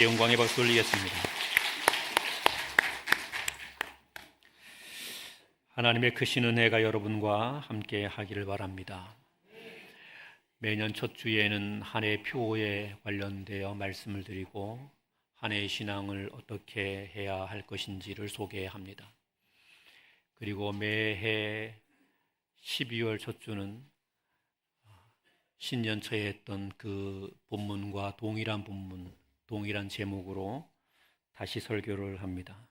영광의 박수 올리겠습니다. 하나님의 크신 은혜가 여러분과 함께 하기를 바랍니다. 매년 첫 주에는 한 해 표에 관련되어 말씀을 드리고 한 해의 신앙을 어떻게 해야 할 것인지를 소개합니다. 그리고 매해 12월 첫 주는 신년초에 했던 그 본문과 동일한 본문, 동일한 제목으로 다시 설교를 합니다.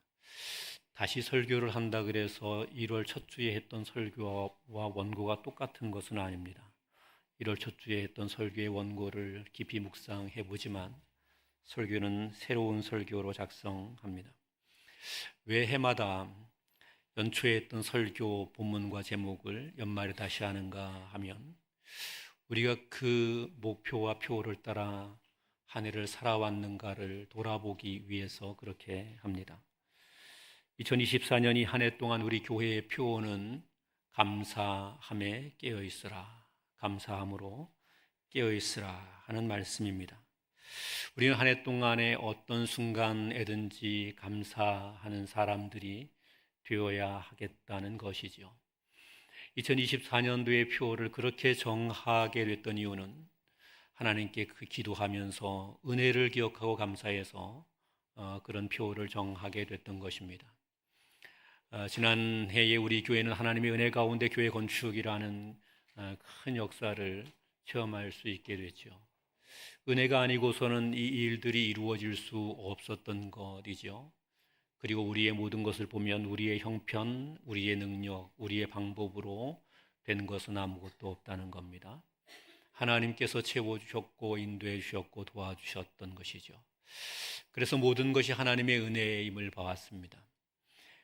다시 설교를 한다 그래서 1월 첫 주에 했던 설교와 원고가 똑같은 것은 아닙니다. 1월 첫 주에 했던 설교의 원고를 깊이 묵상해 보지만 설교는 새로운 설교로 작성합니다. 왜 해마다 연초에 했던 설교 본문과 제목을 연말에 다시 하는가 하면 우리가 그 목표와 표를 따라 한 해를 살아왔는가를 돌아보기 위해서 그렇게 합니다. 2024년이 한 해 동안 우리 교회의 표어는 감사함에 깨어있으라, 감사함으로 깨어있으라 하는 말씀입니다. 우리는 한 해 동안에 어떤 순간에든지 감사하는 사람들이 되어야 하겠다는 것이죠. 2024년도의 표어를 그렇게 정하게 됐던 이유는 하나님께 기도하면서 은혜를 기억하고 감사해서 그런 표를 정하게 됐던 것입니다. 지난 해에 우리 교회는 하나님의 은혜 가운데 교회 건축이라는 큰 역사를 체험할 수 있게 됐죠. 은혜가 아니고서는 이 일들이 이루어질 수 없었던 것이죠. 그리고 우리의 모든 것을 보면 우리의 형편, 우리의 능력, 우리의 방법으로 된 것은 아무것도 없다는 겁니다. 하나님께서 채워주셨고 인도해 주셨고 도와주셨던 것이죠. 그래서 모든 것이 하나님의 은혜임을 봐왔습니다.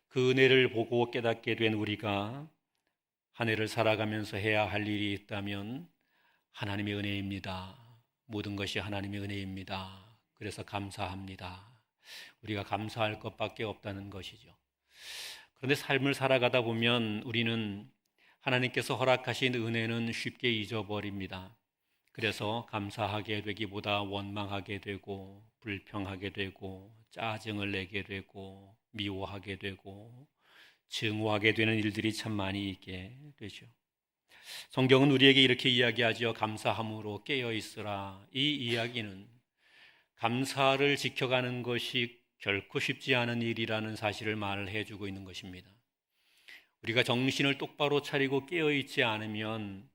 그 은혜를 보고 깨닫게 된 우리가 한 해를 살아가면서 해야 할 일이 있다면 하나님의 은혜입니다. 모든 것이 하나님의 은혜입니다. 그래서 감사합니다. 우리가 감사할 것밖에 없다는 것이죠. 그런데 삶을 살아가다 보면 우리는 하나님께서 허락하신 은혜는 쉽게 잊어버립니다. 그래서 감사하게 되기보다 원망하게 되고 불평하게 되고 짜증을 내게 되고 미워하게 되고 증오하게 되는 일들이 참 많이 있게 되죠. 성경은 우리에게 이렇게 이야기하죠. 감사함으로 깨어있으라. 이 이야기는 감사를 지켜가는 것이 결코 쉽지 않은 일이라는 사실을 말을 해주고 있는 것입니다. 우리가 정신을 똑바로 차리고 깨어있지 않으면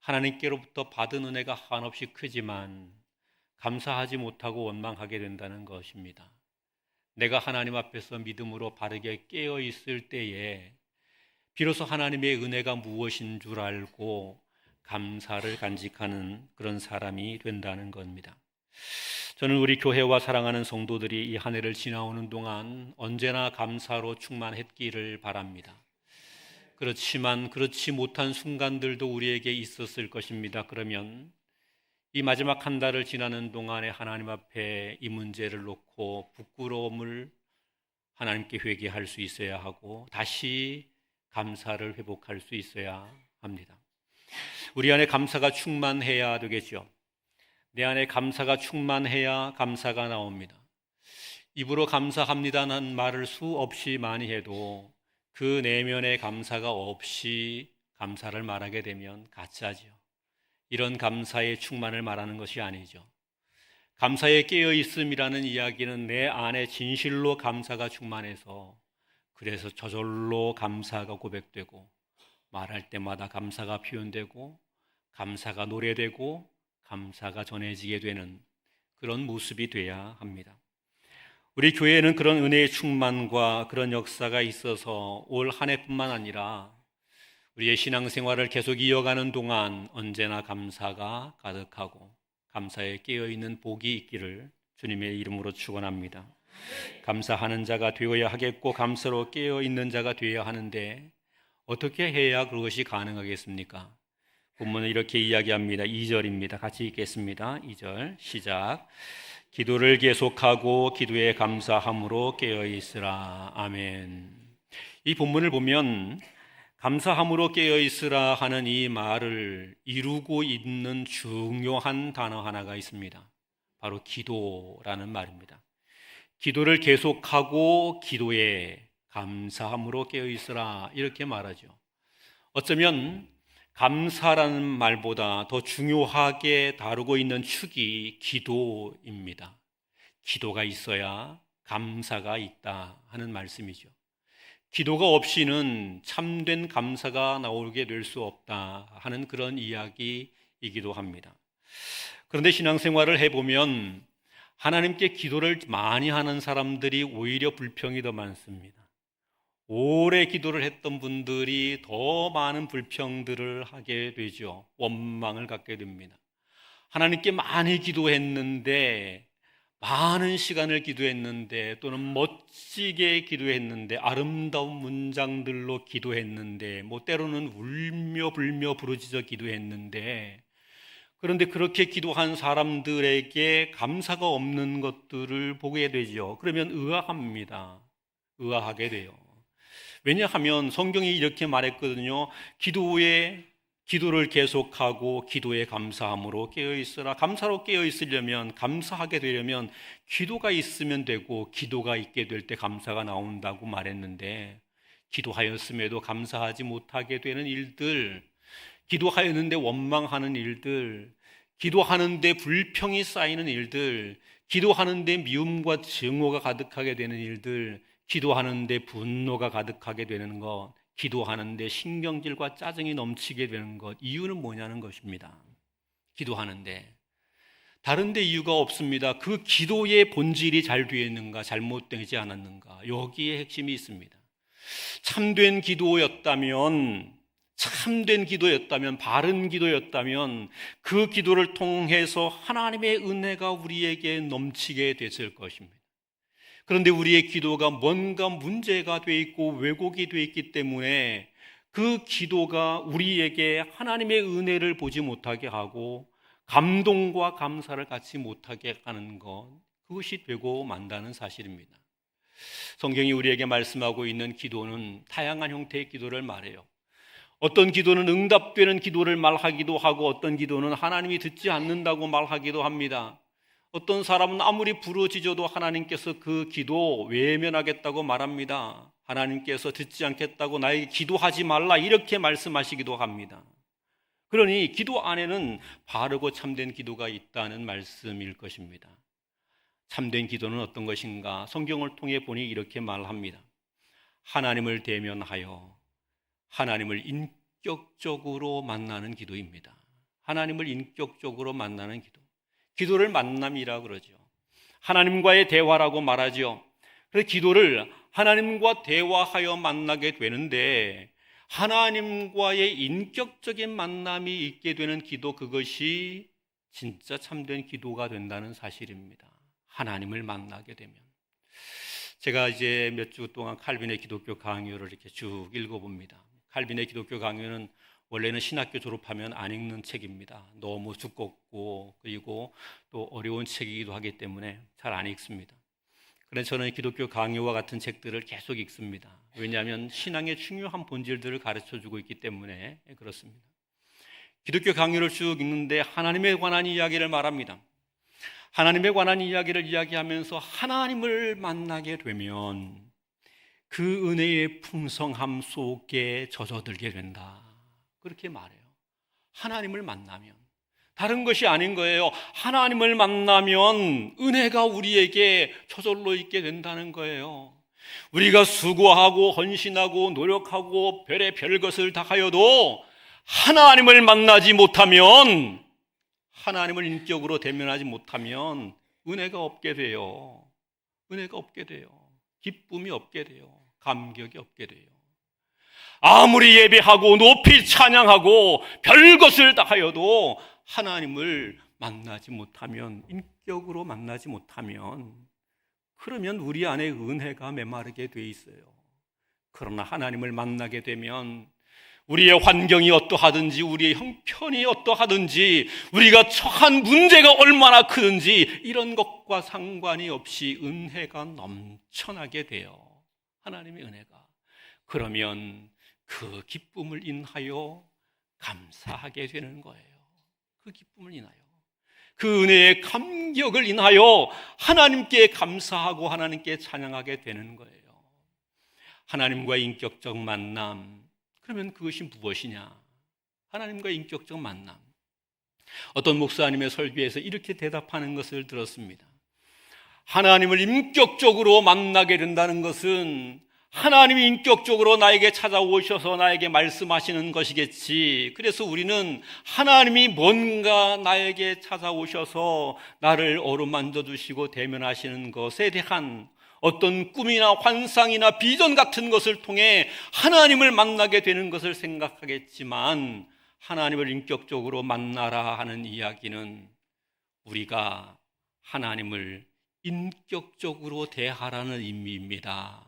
하나님께로부터 받은 은혜가 한없이 크지만 감사하지 못하고 원망하게 된다는 것입니다. 내가 하나님 앞에서 믿음으로 바르게 깨어있을 때에 비로소 하나님의 은혜가 무엇인 줄 알고 감사를 간직하는 그런 사람이 된다는 겁니다. 저는 우리 교회와 사랑하는 성도들이 이 한 해를 지나오는 동안 언제나 감사로 충만했기를 바랍니다. 그렇지만 그렇지 못한 순간들도 우리에게 있었을 것입니다. 그러면 이 마지막 한 달을 지나는 동안에 하나님 앞에 이 문제를 놓고 부끄러움을 하나님께 회개할 수 있어야 하고 다시 감사를 회복할 수 있어야 합니다. 우리 안에 감사가 충만해야 되겠죠. 내 안에 감사가 충만해야 감사가 나옵니다. 입으로 감사합니다는 말을 수없이 많이 해도 그 내면의 감사가 없이 감사를 말하게 되면 가짜죠. 이런 감사의 충만을 말하는 것이 아니죠. 감사에 깨어있음이라는 이야기는 내 안에 진실로 감사가 충만해서 그래서 저절로 감사가 고백되고 말할 때마다 감사가 표현되고 감사가 노래되고 감사가 전해지게 되는 그런 모습이 돼야 합니다. 우리 교회에는 그런 은혜의 충만과 그런 역사가 있어서 올 한 해뿐만 아니라 우리의 신앙생활을 계속 이어가는 동안 언제나 감사가 가득하고 감사에 깨어있는 복이 있기를 주님의 이름으로 축원합니다. 감사하는 자가 되어야 하겠고 감사로 깨어있는 자가 되어야 하는데 어떻게 해야 그것이 가능하겠습니까? 본문은 이렇게 이야기합니다. 2절입니다. 같이 읽겠습니다. 2절 시작. 기도를 계속하고 기도에 감사함으로 깨어있으라. 아멘. 이 본문을 보면 감사함으로 깨어있으라 하는 이 말을 이루고 있는 중요한 단어 하나가 있습니다. 바로 기도라는 말입니다. 기도를 계속하고 기도에 감사함으로 깨어있으라 이렇게 말하죠. 어쩌면 감사라는 말보다 더 중요하게 다루고 있는 축이 기도입니다. 기도가 있어야 감사가 있다 하는 말씀이죠. 기도가 없이는 참된 감사가 나오게 될 수 없다 하는 그런 이야기이기도 합니다. 그런데 신앙생활을 해보면 하나님께 기도를 많이 하는 사람들이 오히려 불평이 더 많습니다. 오래 기도를 했던 분들이 더 많은 불평들을 하게 되죠. 원망을 갖게 됩니다. 하나님께 많이 기도했는데, 많은 시간을 기도했는데, 또는 멋지게 기도했는데, 아름다운 문장들로 기도했는데, 때로는 울며 불며 부르짖어 기도했는데, 그런데 그렇게 기도한 사람들에게 감사가 없는 것들을 보게 되죠. 그러면 의아합니다. 의아하게 돼요. 왜냐하면 성경이 이렇게 말했거든요. 기도를 계속하고 기도에 감사함으로 깨어있으라. 감사로 깨어있으려면, 감사하게 되려면 기도가 있으면 되고 기도가 있게 될 때 감사가 나온다고 말했는데, 기도하였음에도 감사하지 못하게 되는 일들, 기도하였는데 원망하는 일들, 기도하는데 불평이 쌓이는 일들, 기도하는데 미움과 증오가 가득하게 되는 일들, 기도하는데 분노가 가득하게 되는 것, 기도하는데 신경질과 짜증이 넘치게 되는 것, 이유는 뭐냐는 것입니다. 기도하는데 다른 데 이유가 없습니다. 그 기도의 본질이 잘 되어 있는가, 잘못되지 않았는가, 여기에 핵심이 있습니다. 참된 기도였다면, 바른 기도였다면 그 기도를 통해서 하나님의 은혜가 우리에게 넘치게 됐을 것입니다. 그런데 우리의 기도가 뭔가 문제가 돼 있고 왜곡이 돼 있기 때문에 그 기도가 우리에게 하나님의 은혜를 보지 못하게 하고 감동과 감사를 갖지 못하게 하는 것, 그것이 되고 만다는 사실입니다. 성경이 우리에게 말씀하고 있는 기도는 다양한 형태의 기도를 말해요. 어떤 기도는 응답되는 기도를 말하기도 하고, 어떤 기도는 하나님이 듣지 않는다고 말하기도 합니다. 어떤 사람은 아무리 부르짖어도 하나님께서 그 기도 외면하겠다고 말합니다. 하나님께서 듣지 않겠다고 나에게 기도하지 말라 이렇게 말씀하시기도 합니다. 그러니 기도 안에는 바르고 참된 기도가 있다는 말씀일 것입니다. 참된 기도는 어떤 것인가? 성경을 통해 보니 이렇게 말합니다. 하나님을 대면하여 하나님을 인격적으로 만나는 기도입니다. 하나님을 인격적으로 만나는 기도. 기도를 만남이라 그러죠. 하나님과의 대화라고 말하죠. 그래서 기도를 하나님과 대화하여 만나게 되는데, 하나님과의 인격적인 만남이 있게 되는 기도, 그것이 진짜 참된 기도가 된다는 사실입니다. 하나님을 만나게 되면. 제가 이제 몇 주 동안 칼빈의 기독교 강요를 이렇게 쭉 읽어봅니다. 칼빈의 기독교 강요는 원래는 신학교 졸업하면 안 읽는 책입니다. 너무 두껍고 그리고 또 어려운 책이기도 하기 때문에 잘 안 읽습니다. 그래서 저는 기독교 강요와 같은 책들을 계속 읽습니다. 왜냐하면 신앙의 중요한 본질들을 가르쳐주고 있기 때문에 그렇습니다. 기독교 강요를 쭉 읽는데 하나님에 관한 이야기를 말합니다. 하나님에 관한 이야기를 이야기하면서 하나님을 만나게 되면 그 은혜의 풍성함 속에 젖어들게 된다. 그렇게 말해요. 하나님을 만나면, 다른 것이 아닌 거예요. 하나님을 만나면 은혜가 우리에게 저절로 있게 된다는 거예요. 우리가 수고하고 헌신하고 노력하고 별의 것을 다 하여도 하나님을 만나지 못하면, 하나님을 인격으로 대면하지 못하면 은혜가 없게 돼요. 은혜가 없게 돼요. 기쁨이 없게 돼요. 감격이 없게 돼요. 아무리 예배하고 높이 찬양하고 별것을 다 하여도 하나님을 만나지 못하면, 인격으로 만나지 못하면, 그러면 우리 안에 은혜가 메마르게 돼 있어요. 그러나 하나님을 만나게 되면 우리의 환경이 어떠하든지, 우리의 형편이 어떠하든지, 우리가 처한 문제가 얼마나 크든지 이런 것과 상관이 없이 은혜가 넘쳐나게 돼요. 하나님의 은혜가. 그러면 그 기쁨을 인하여 감사하게 되는 거예요. 그 기쁨을 인하여. 그 은혜의 감격을 인하여 하나님께 감사하고 하나님께 찬양하게 되는 거예요. 하나님과의 인격적 만남, 그러면 그것이 무엇이냐? 하나님과의 인격적 만남. 어떤 목사님의 설교에서 이렇게 대답하는 것을 들었습니다. 하나님을 인격적으로 만나게 된다는 것은 하나님이 인격적으로 나에게 찾아오셔서 나에게 말씀하시는 것이겠지. 그래서 우리는 하나님이 뭔가 나에게 찾아오셔서 나를 어루만져 주시고 대면하시는 것에 대한 어떤 꿈이나 환상이나 비전 같은 것을 통해 하나님을 만나게 되는 것을 생각하겠지만, 하나님을 인격적으로 만나라 하는 이야기는 우리가 하나님을 인격적으로 대하라는 의미입니다.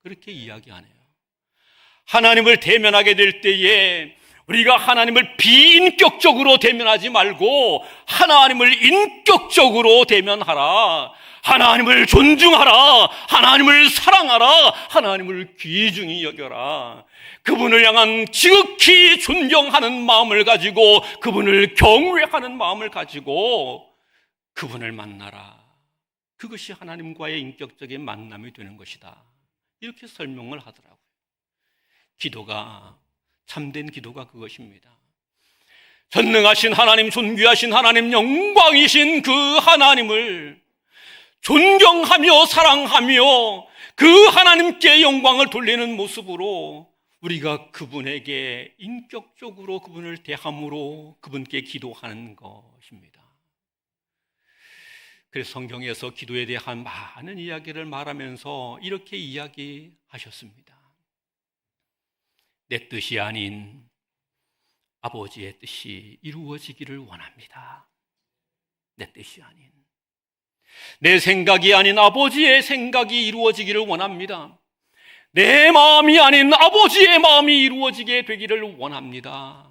그렇게 이야기하네요. 하나님을 대면하게 될 때에 우리가 하나님을 비인격적으로 대면하지 말고 하나님을 인격적으로 대면하라. 하나님을 존중하라. 하나님을 사랑하라. 하나님을 귀중히 여겨라. 그분을 향한 지극히 존경하는 마음을 가지고, 그분을 경외하는 마음을 가지고 그분을 만나라. 그것이 하나님과의 인격적인 만남이 되는 것이다. 이렇게 설명을 하더라고요. 기도가, 참된 기도가 그것입니다. 전능하신 하나님, 존귀하신 하나님, 영광이신 그 하나님을 존경하며 사랑하며 그 하나님께 영광을 돌리는 모습으로 우리가 그분에게 인격적으로 그분을 대함으로 그분께 기도하는 것입니다. 그래서 성경에서 기도에 대한 많은 이야기를 말하면서 이렇게 이야기하셨습니다. 내 뜻이 아닌 아버지의 뜻이 이루어지기를 원합니다. 내 뜻이 아닌, 내 생각이 아닌 아버지의 생각이 이루어지기를 원합니다. 내 마음이 아닌 아버지의 마음이 이루어지게 되기를 원합니다.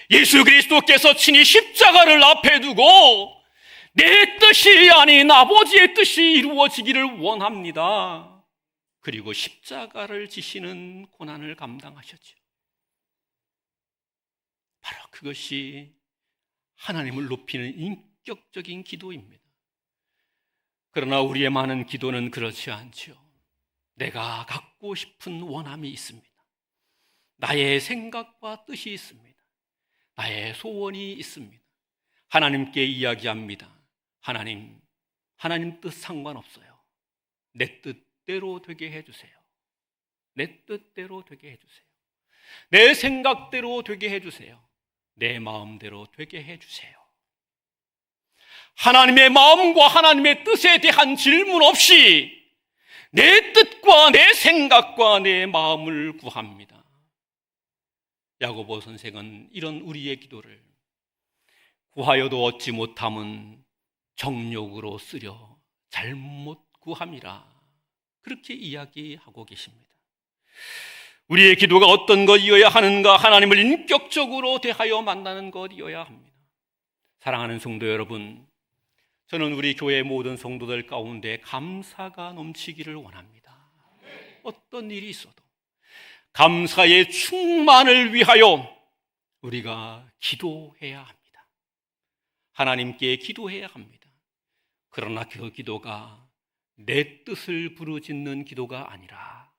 예수 그리스도께서 친히 십자가를 앞에 두고 내 뜻이 아닌 아버지의 뜻이 이루어지기를 원합니다. 그리고 십자가를 지시는 고난을 감당하셨죠. 바로 그것이 하나님을 높이는 인격적인 기도입니다. 그러나 우리의 많은 기도는 그렇지 않죠. 내가 갖고 싶은 원함이 있습니다. 나의 생각과 뜻이 있습니다. 나의 소원이 있습니다. 하나님께 이야기합니다. 하나님 뜻 상관없어요. 내 뜻대로 되게 해주세요. 내 뜻대로 되게 해주세요. 내 생각대로 되게 해주세요. 내 마음대로 되게 해주세요. 하나님의 마음과 하나님의 뜻에 대한 질문 없이 내 뜻과 내 생각과 내 마음을 구합니다. 야고보 선생은 이런 우리의 기도를 구하여도 얻지 못함은 정욕으로 쓰려 잘못 구함이라, 그렇게 이야기하고 계십니다. 우리의 기도가 어떤 것이어야 하는가? 하나님을 인격적으로 대하여 만나는 것이어야 합니다. 사랑하는 성도 여러분, 저는 우리 교회 모든 성도들 가운데 감사가 넘치기를 원합니다. 어떤 일이 있어도 감사의 충만을 위하여 우리가 기도해야 합니다. 하나님께 기도해야 합니다. 그러나 그 기도가 내 뜻을 부르짖는 기도가 아니라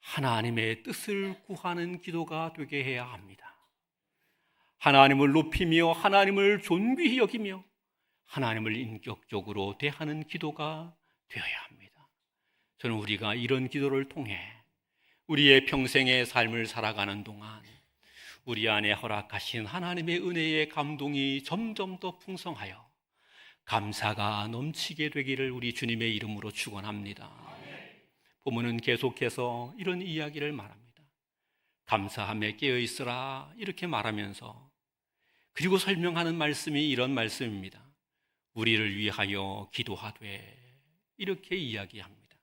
하나님의 뜻을 구하는 기도가 되게 해야 합니다. 하나님을 높이며 하나님을 존귀히 여기며 하나님을 인격적으로 대하는 기도가 되어야 합니다. 저는 우리가 이런 기도를 통해 우리의 평생의 삶을 살아가는 동안 우리 안에 허락하신 하나님의 은혜의 감동이 점점 더 풍성하여 감사가 넘치게 되기를 우리 주님의 이름으로 축원합니다. 본문은 계속해서 이런 이야기를 말합니다. 감사함에 깨어있으라, 이렇게 말하면서 그리고 설명하는 말씀이 이런 말씀입니다. 우리를 위하여 기도하되, 이렇게 이야기합니다.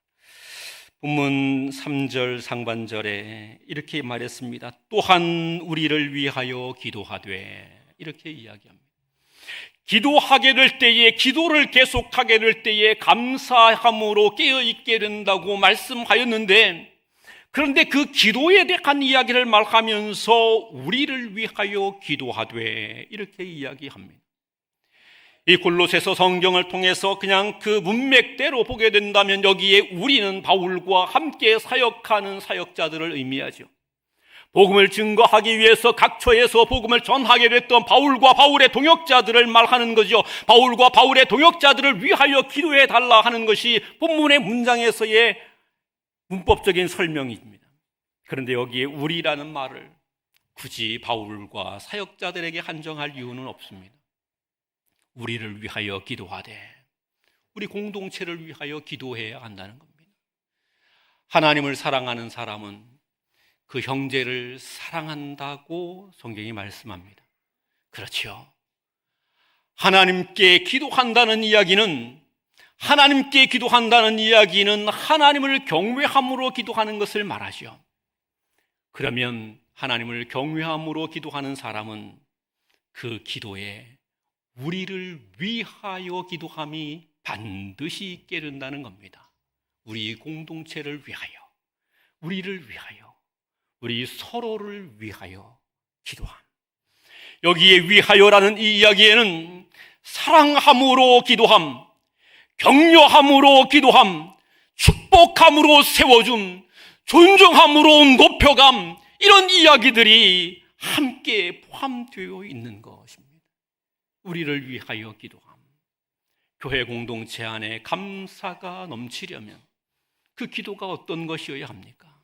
본문 3절 상반절에 이렇게 말했습니다. 또한 우리를 위하여 기도하되, 이렇게 이야기합니다. 기도하게 될 때에, 기도를 계속하게 될 때에 감사함으로 깨어있게 된다고 말씀하였는데, 그런데 그 기도에 대한 이야기를 말하면서 우리를 위하여 기도하되, 이렇게 이야기합니다. 이 골로새서 성경을 통해서 그냥 그 문맥대로 보게 된다면 여기에 우리는 바울과 함께 사역하는 사역자들을 의미하죠. 복음을 증거하기 위해서 각처에서 복음을 전하게 됐던 바울과 바울의 동역자들을 말하는 거죠. 바울과 바울의 동역자들을 위하여 기도해 달라 하는 것이 본문의 문장에서의 문법적인 설명입니다. 그런데 여기에 우리라는 말을 굳이 바울과 사역자들에게 한정할 이유는 없습니다. 우리를 위하여 기도하되 우리 공동체를 위하여 기도해야 한다는 겁니다. 하나님을 사랑하는 사람은 그 형제를 사랑한다고 성경이 말씀합니다. 그렇죠. 하나님께 기도한다는 이야기는 하나님을 경외함으로 기도하는 것을 말하죠. 그러면 하나님을 경외함으로 기도하는 사람은 그 기도에 우리를 위하여 기도함이 반드시 있게 된다는 겁니다. 우리 공동체를 위하여, 우리를 위하여, 우리 서로를 위하여 기도함. 여기에 위하여라는 이 이야기에는 사랑함으로 기도함, 격려함으로 기도함, 축복함으로 세워줌, 존중함으로 높여감, 이런 이야기들이 함께 포함되어 있는 것입니다. 우리를 위하여 기도함. 교회 공동체 안에 감사가 넘치려면 그 기도가 어떤 것이어야 합니까?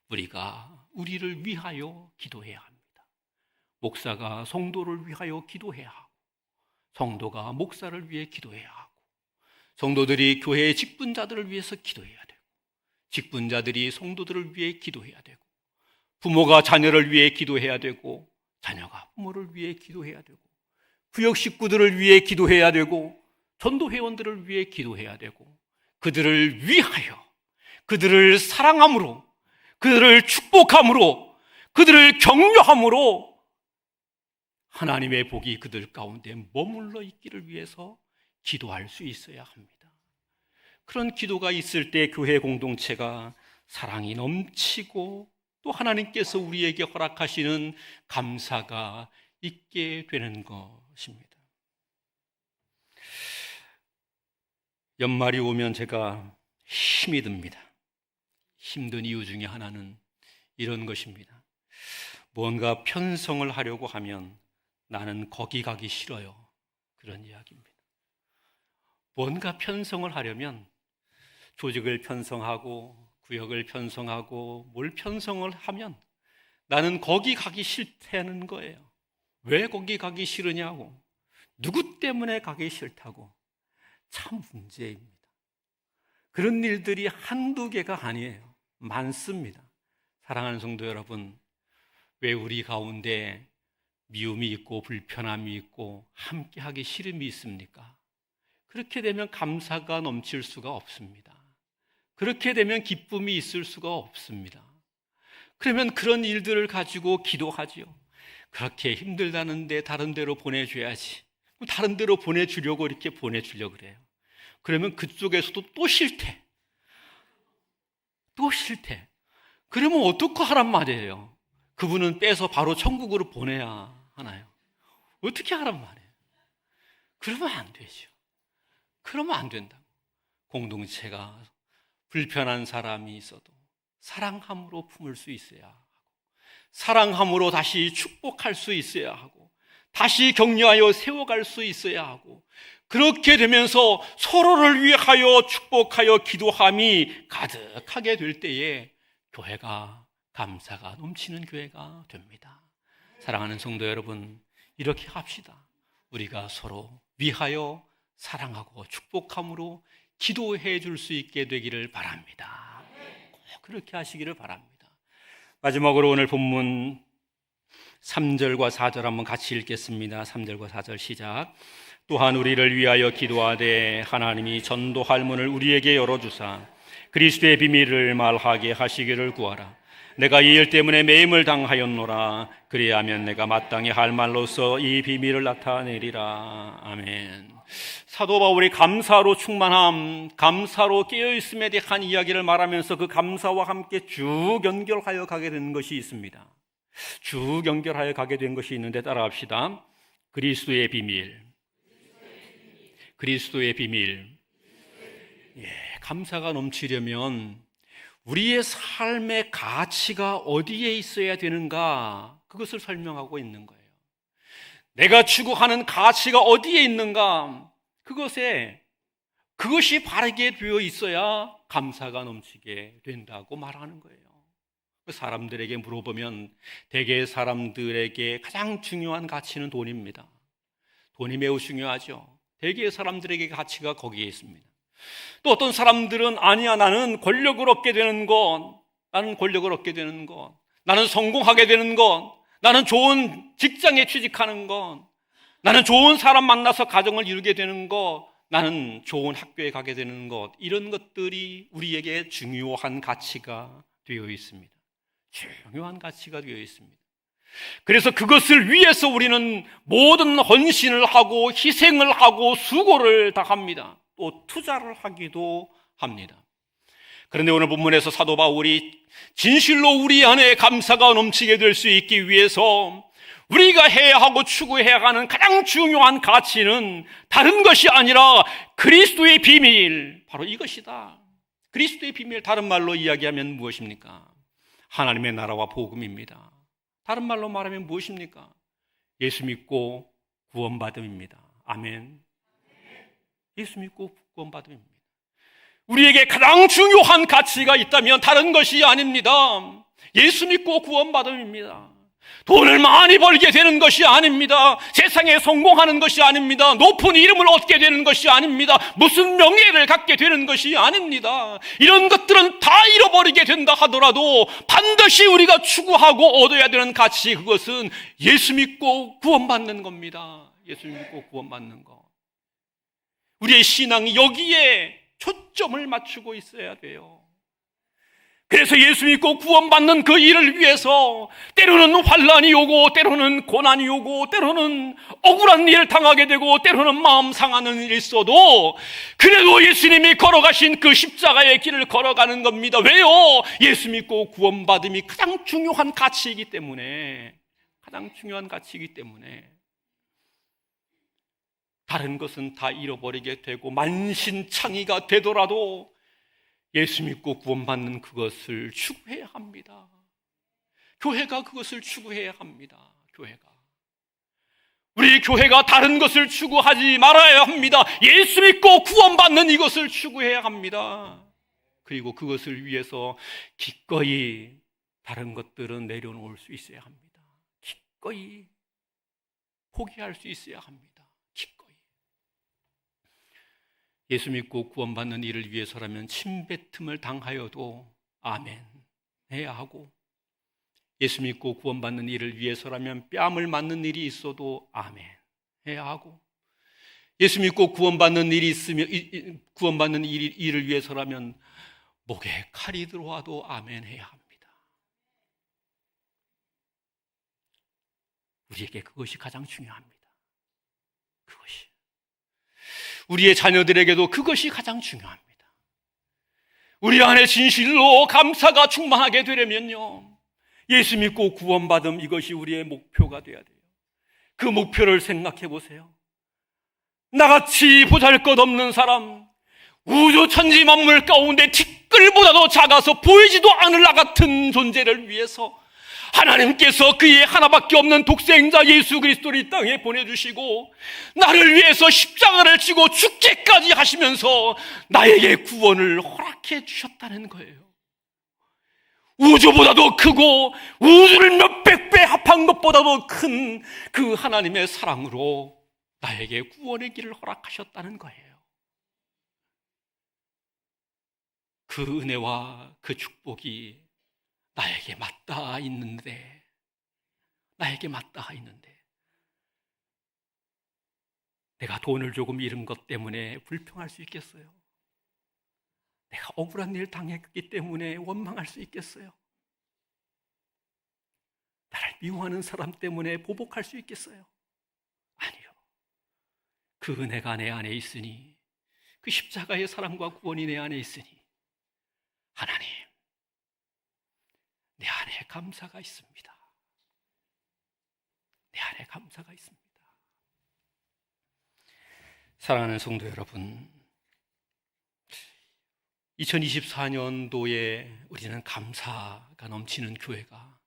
우리가 우리를 위하여 기도해야 합니다. 목사가 성도를 위하여 기도해야 하고, 성도가 목사를 위해 기도해야 하고, 성도들이 교회의 직분자들을 위해서 기도해야 되고, 직분자들이 성도들을 위해 기도해야 되고, 부모가 자녀를 위해 기도해야 되고, 자녀가 부모를 위해 기도해야 되고, 구역 식구들을 위해 기도해야 되고, 전도 회원들을 위해 기도해야 되고, 그들을 위하여, 그들을 사랑함으로, 그들을 축복함으로, 그들을 격려함으로 하나님의 복이 그들 가운데 머물러 있기를 위해서 기도할 수 있어야 합니다. 그런 기도가 있을 때 교회 공동체가 사랑이 넘치고 또 하나님께서 우리에게 허락하시는 감사가 있게 되는 것입니다. 연말이 오면 제가 힘이 듭니다. 힘든 이유 중에 하나는 이런 것입니다. 뭔가 편성을 하려고 하면 나는 거기 가기 싫어요. 그런 이야기입니다. 뭔가 편성을 하려면 조직을 편성하고 구역을 편성하고 뭘 편성을 하면 나는 거기 가기 싫다는 거예요. 왜 거기 가기 싫으냐고, 누구 때문에 가기 싫다고. 참 문제입니다. 그런 일들이 한두 개가 아니에요. 많습니다. 사랑하는 성도 여러분, 왜 우리 가운데 미움이 있고 불편함이 있고 함께하기 싫음이 있습니까? 그렇게 되면 감사가 넘칠 수가 없습니다. 그렇게 되면 기쁨이 있을 수가 없습니다. 그러면 그런 일들을 가지고 기도하지요. 그렇게 힘들다는데 다른 데로 보내줘야지. 다른 데로 보내주려고 이렇게 보내주려고 그래요. 그러면 그쪽에서도 또 싫대. 또 싫대. 그러면 어떻게 하란 말이에요? 그분은 빼서 바로 천국으로 보내야 하나요? 어떻게 하란 말이에요? 그러면 안 되죠. 그러면 안 된다고. 공동체가 불편한 사람이 있어도 사랑함으로 품을 수 있어야 하고, 사랑함으로 다시 축복할 수 있어야 하고, 다시 격려하여 세워갈 수 있어야 하고, 그렇게 되면서 서로를 위하여 축복하여 기도함이 가득하게 될 때에 교회가 감사가 넘치는 교회가 됩니다. 사랑하는 성도 여러분, 이렇게 합시다. 우리가 서로 위하여 사랑하고 축복함으로 기도해 줄 수 있게 되기를 바랍니다. 꼭 그렇게 하시기를 바랍니다. 마지막으로 오늘 본문 3절과 4절 한번 같이 읽겠습니다. 3절과 4절 시작. 또한 우리를 위하여 기도하되 하나님이 전도할 문을 우리에게 열어주사 그리스도의 비밀을 말하게 하시기를 구하라. 내가 이 일 때문에 매임을 당하였노라. 그리하면 내가 마땅히 할 말로서 이 비밀을 나타내리라. 아멘. 사도 바울이 감사로 충만함, 감사로 깨어있음에 대한 이야기를 말하면서 그 감사와 함께 쭉 연결하여 가게 된 것이 있습니다. 쭉 연결하여 가게 된 것이 있는데 따라합시다. 그리스도의 비밀. 그리스도의 비밀. 감사가 넘치려면 우리의 삶의 가치가 어디에 있어야 되는가, 그것을 설명하고 있는 거예요. 내가 추구하는 가치가 어디에 있는가, 그것이 바르게 되어 있어야 감사가 넘치게 된다고 말하는 거예요. 사람들에게 물어보면 대개 사람들에게 가장 중요한 가치는 돈입니다. 돈이 매우 중요하죠. 대개 사람들에게 가치가 거기에 있습니다. 또 어떤 사람들은 아니야, 나는 권력을 얻게 되는 것, 나는 성공하게 되는 것, 나는 좋은 직장에 취직하는 것, 나는 좋은 사람 만나서 가정을 이루게 되는 것, 나는 좋은 학교에 가게 되는 것, 이런 것들이 우리에게 중요한 가치가 되어 있습니다. 중요한 가치가 되어 있습니다. 그래서 그것을 위해서 우리는 모든 헌신을 하고 희생을 하고 수고를 다합니다. 또 투자를 하기도 합니다. 그런데 오늘 본문에서 사도 바울이 진실로 우리 안에 감사가 넘치게 될 수 있기 위해서 우리가 해야 하고 추구해야 하는 가장 중요한 가치는 다른 것이 아니라 그리스도의 비밀, 바로 이것이다. 그리스도의 비밀, 다른 말로 이야기하면 무엇입니까? 하나님의 나라와 복음입니다. 다른 말로 말하면 무엇입니까? 예수 믿고 구원받음입니다. 아멘. 예수 믿고 구원받음입니다. 우리에게 가장 중요한 가치가 있다면 다른 것이 아닙니다. 예수 믿고 구원받음입니다. 돈을 많이 벌게 되는 것이 아닙니다. 세상에 성공하는 것이 아닙니다. 높은 이름을 얻게 되는 것이 아닙니다. 무슨 명예를 갖게 되는 것이 아닙니다. 이런 것들은 다 잃어버리게 된다 하더라도 반드시 우리가 추구하고 얻어야 되는 가치, 그것은 예수 믿고 구원받는 겁니다. 예수 믿고 구원받는 것. 우리의 신앙이 여기에 초점을 맞추고 있어야 돼요. 그래서 예수 믿고 구원받는 그 일을 위해서 때로는 환난이 오고, 때로는 고난이 오고, 때로는 억울한 일을 당하게 되고, 때로는 마음 상하는 일이 있어도 그래도 예수님이 걸어가신 그 십자가의 길을 걸어가는 겁니다. 왜요? 예수 믿고 구원받음이 가장 중요한 가치이기 때문에, 다른 것은 다 잃어버리게 되고 만신창이가 되더라도 예수 믿고 구원받는 그것을 추구해야 합니다. 교회가 그것을 추구해야 합니다. 우리 교회가 다른 것을 추구하지 말아야 합니다. 예수 믿고 구원받는 이것을 추구해야 합니다. 그리고 그것을 위해서 기꺼이 다른 것들은 내려놓을 수 있어야 합니다. 기꺼이 포기할 수 있어야 합니다. 예수 믿고 구원받는 일을 위해서라면 침뱉음을 당하여도 아멘 해야 하고, 예수 믿고 구원받는 일을 위해서라면 뺨을 맞는 일이 있어도 아멘 해야 하고, 예수 믿고 구원받는 일이 있으면, 구원받는 일을 위해서라면 목에 칼이 들어와도 아멘 해야 합니다. 우리에게 그것이 가장 중요합니다. 그것이. 우리의 자녀들에게도 그것이 가장 중요합니다. 우리 안에 진실로 감사가 충만하게 되려면요, 예수 믿고 구원받음, 이것이 우리의 목표가 되어야 돼요. 그 목표를 생각해 보세요. 나같이 보잘것없는 사람, 우주 천지 만물 가운데 티끌보다도 작아서 보이지도 않을 나 같은 존재를 위해서 하나님께서 그의 하나밖에 없는 독생자 예수 그리스도를 이 땅에 보내주시고 나를 위해서 십자가를 지고 죽기까지 하시면서 나에게 구원을 허락해 주셨다는 거예요. 우주보다도 크고 우주를 몇백 배 합한 것보다도 큰 그 하나님의 사랑으로 나에게 구원의 길을 허락하셨다는 거예요. 그 은혜와 그 축복이 나에게 맞닿아 있는데 내가 돈을 조금 잃은 것 때문에 불평할 수 있겠어요? 내가 억울한 일 당했기 때문에 원망할 수 있겠어요? 나를 미워하는 사람 때문에 보복할 수 있겠어요? 아니요. 그 은혜가 내 안에 있으니, 그 십자가의 사랑과 구원이 내 안에 있으니, 하나님, 내 안에 감사가 있습니다. 내 안에 감사가 있습니다. 사랑하는 성도 여러분, 2024년도에 우리는 감사가 넘치는 교회가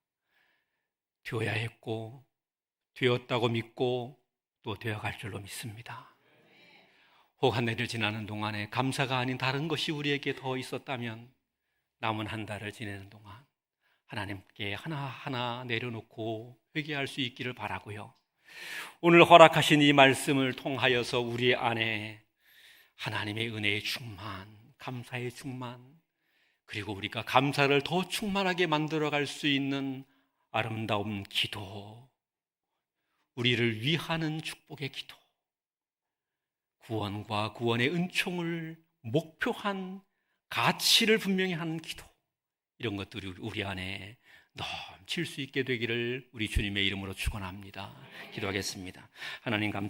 되어야 했고, 되었다고 믿고 또 되어갈 줄로 믿습니다. 혹 한 해를 지나는 동안에 감사가 아닌 다른 것이 우리에게 더 있었다면 남은 한 달을 지내는 동안 하나님께 하나하나 내려놓고 회개할 수 있기를 바라고요. 오늘 허락하신 이 말씀을 통하여서 우리 안에 하나님의 은혜의 충만, 감사의 충만, 그리고 우리가 감사를 더 충만하게 만들어갈 수 있는 아름다운 기도, 우리를 위하는 축복의 기도, 구원과 구원의 은총을 목표한 가치를 분명히 하는 기도, 이런 것들이 우리 안에 넘칠 수 있게 되기를 우리 주님의 이름으로 축원합니다. 기도하겠습니다. 하나님 감사합니다.